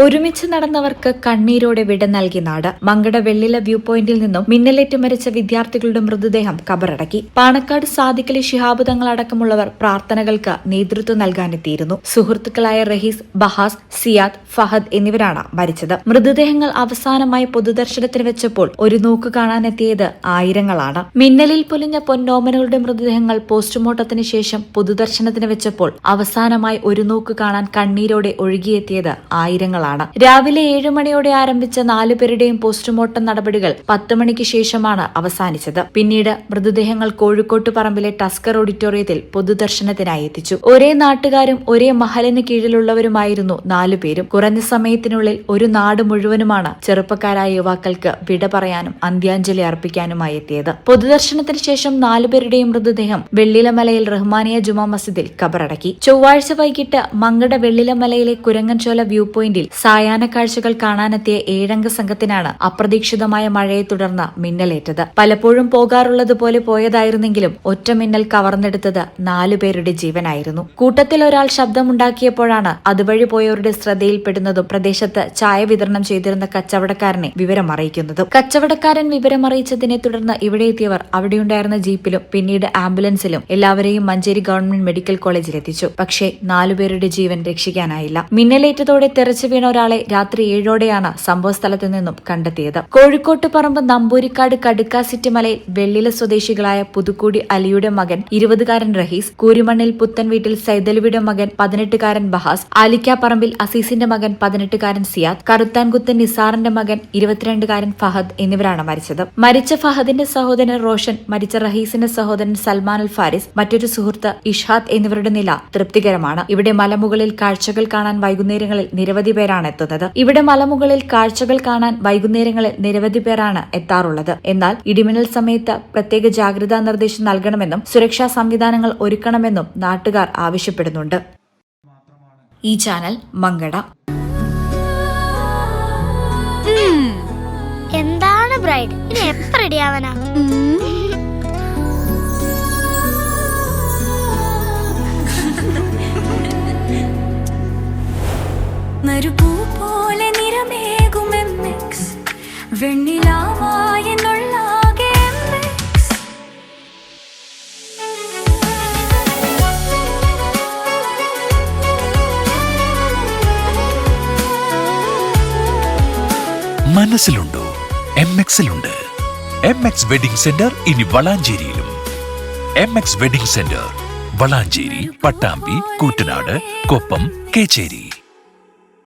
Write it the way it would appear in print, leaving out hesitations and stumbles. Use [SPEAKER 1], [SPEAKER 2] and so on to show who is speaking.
[SPEAKER 1] ഒരുമിച്ച് നടന്നവർക്ക് കണ്ണീരോടെ വിട നൽകി നാട്. മങ്കട വെള്ളില വ്യൂ പോയിന്റിൽ നിന്നും മിന്നലേറ്റ് മരിച്ച വിദ്യാർത്ഥികളുടെ മൃതദേഹം കബറടക്കി. പാണക്കാട് സാദിഖലി ശിഹാബ് തങ്ങൾ അടക്കമുള്ളവർ പ്രാർത്ഥനകൾക്ക് നേതൃത്വം നൽകാനെത്തിയിരുന്നു. സുഹൃത്തുക്കളായ റഹീസ്, ബഹാസ്, സിയാദ്, ഫഹദ് എന്നിവരാണ് മരിച്ചത്. മൃതദേഹങ്ങൾ അവസാനമായി പൊതുദർശനത്തിന് വെച്ചപ്പോൾ ഒരു നോക്ക് കാണാനെത്തിയത് ആയിരങ്ങളാണ്. മിന്നലിൽ പൊലിഞ്ഞ പൊന്നോമനകളുടെ മൃതദേഹങ്ങൾ പോസ്റ്റ്മോർട്ടത്തിന് ശേഷം പൊതുദർശനത്തിന് വെച്ചപ്പോൾ അവസാനമായി ഒരു നോക്ക് കാണാൻ കണ്ണീരോടെ ഒഴുകിയെത്തിയത് ആയിരങ്ങളാണ്. രാവിലെ 7 മണിയോടെ ആരംഭിച്ച 4 പേരുടെയും പോസ്റ്റ്മോർട്ടം നടപടികൾ 10 മണിക്ക് ശേഷമാണ് അവസാനിച്ചത്. പിന്നീട് മൃതദേഹങ്ങൾ കോഴിക്കോട്ട് പറമ്പിലെ ടസ്കർ ഓഡിറ്റോറിയത്തിൽ പൊതുദർശനത്തിനായി എത്തിച്ചു. ഒരേ നാട്ടുകാരും ഒരേ മഹലിന് കീഴിലുള്ളവരുമായിരുന്നു 4 പേരും. കുറഞ്ഞ സമയത്തിനുള്ളിൽ ഒരു നാട് മുഴുവനുമാണ് ചെറുപ്പക്കാരായ യുവാക്കൾക്ക് വിട പറയാനും അന്ത്യാഞ്ജലി അർപ്പിക്കാനുമായി എത്തിയത്. പൊതുദർശനത്തിന് ശേഷം 4 പേരുടെയും മൃതദേഹം വെള്ളിലമലയിൽ റഹ്മാനിയ ജുമാ മസ്ജിദിൽ കബറടക്കി. ചൊവ്വാഴ്ച വൈകിട്ട് മങ്കട വെള്ളിലമലയിലെ കുരങ്ങൻചോല വ്യൂ പോയിന്റിൽ സായാഹ്ന കാഴ്ചകൾ കാണാനെത്തിയ 7 അംഗ സംഘത്തിനാണ് അപ്രതീക്ഷിതമായ മഴയെ തുടർന്ന് മിന്നലേറ്റത്. പലപ്പോഴും പോകാറുള്ളതുപോലെ പോയതായിരുന്നെങ്കിലും ഒറ്റ മിന്നൽ കവർന്നെടുത്തത് 4 പേരുടെ ജീവനായിരുന്നു. കൂട്ടത്തിൽ ഒരാൾ ശബ്ദമുണ്ടാക്കിയപ്പോഴാണ് അതുവഴി പോയവരുടെ ശ്രദ്ധയിൽപ്പെടുന്നതും പ്രദേശത്ത് ചായ വിതരണം ചെയ്തിരുന്ന കച്ചവടക്കാരനെ വിവരമറിയിക്കുന്നതും. കച്ചവടക്കാരൻ വിവരമറിയിച്ചതിനെ തുടർന്ന് ഇവിടെ എത്തിയവർ അവിടെയുണ്ടായിരുന്ന ജീപ്പിലും പിന്നീട് ആംബുലൻസിലും എല്ലാവരെയും മഞ്ചേരി ഗവൺമെന്റ് മെഡിക്കൽ കോളേജിൽ എത്തിച്ചു. പക്ഷേ 4 പേരുടെ ജീവൻ രക്ഷിക്കാനായില്ല. മിന്നലേറ്റതോടെ തെറിച്ചു വീണ ഒരാളെ രാത്രി 7ഓടെയാണ് സംഭവസ്ഥലത്ത് നിന്നും കണ്ടെത്തിയത്. കോഴിക്കോട്ട് പറമ്പ് നമ്പൂരിക്കാട് കടുക്കാസിറ്റി മലയിൽ വെള്ളില സ്വദേശികളായ പുതുക്കൂടി അലിയുടെ മകൻ 20കാരൻ റഹീസ്, കൂരിമണ്ണിൽ പുത്തൻ വീട്ടിൽ സൈദലുവിയുടെ മകൻ 18കാരൻ ബഹാസ്, ആലിക്കാപ്പറമ്പിൽ അസീസിന്റെ മകൻ 18കാരൻ സിയാദ്, കറുത്താൻകുത്തൻ നിസാറിന്റെ മകൻ 22കാരൻ ഫഹദ് എന്നിവരാണ് മരിച്ചത്. മരിച്ച ഫഹദിന്റെ സഹോദരൻ റോഷൻ, മരിച്ച റഹീസിന്റെ സഹോദരൻ സൽമാൻ അൽ ഫാരിസ്, മറ്റൊരു സുഹൃത്ത് ഇഷാദ് എന്നിവരുടെ നില തൃപ്തികരമാണ്. ഇവിടെ മലമുകളിൽ കാഴ്ചകൾ കാണാൻ വൈകുന്നേരങ്ങളിൽ നിരവധി പേരാണ് എത്താറുള്ളത്. എന്നാൽ ഇടിമിന്നൽ സമയത്ത് പ്രത്യേക ജാഗ്രതാ നിർദ്ദേശം നൽകണമെന്നും സുരക്ഷാ സംവിധാനങ്ങൾ ഒരുക്കണമെന്നും നാട്ടുകാർ ആവശ്യപ്പെടുന്നുണ്ട്. ഈ ചാനൽ മങ്കട.
[SPEAKER 2] എന്താണ് ബ്രൈഡ്, ഇനി എപ്പോ റെഡിയാവാനാ?
[SPEAKER 3] മരുപൂ പോലെ നിറമേകും MX, വെണ്ണിലാവായെന്നുള്ളാകെ MX.
[SPEAKER 4] മനസ്സിലുണ്ടോ? MX-ലുണ്ട്. MX വെഡിംഗ് സെന്റർ ഇനി വളാഞ്ചേരിയിലും. MX wedding centre Valanchery, Pattambi, Koottanad, Koppam, Kecheri.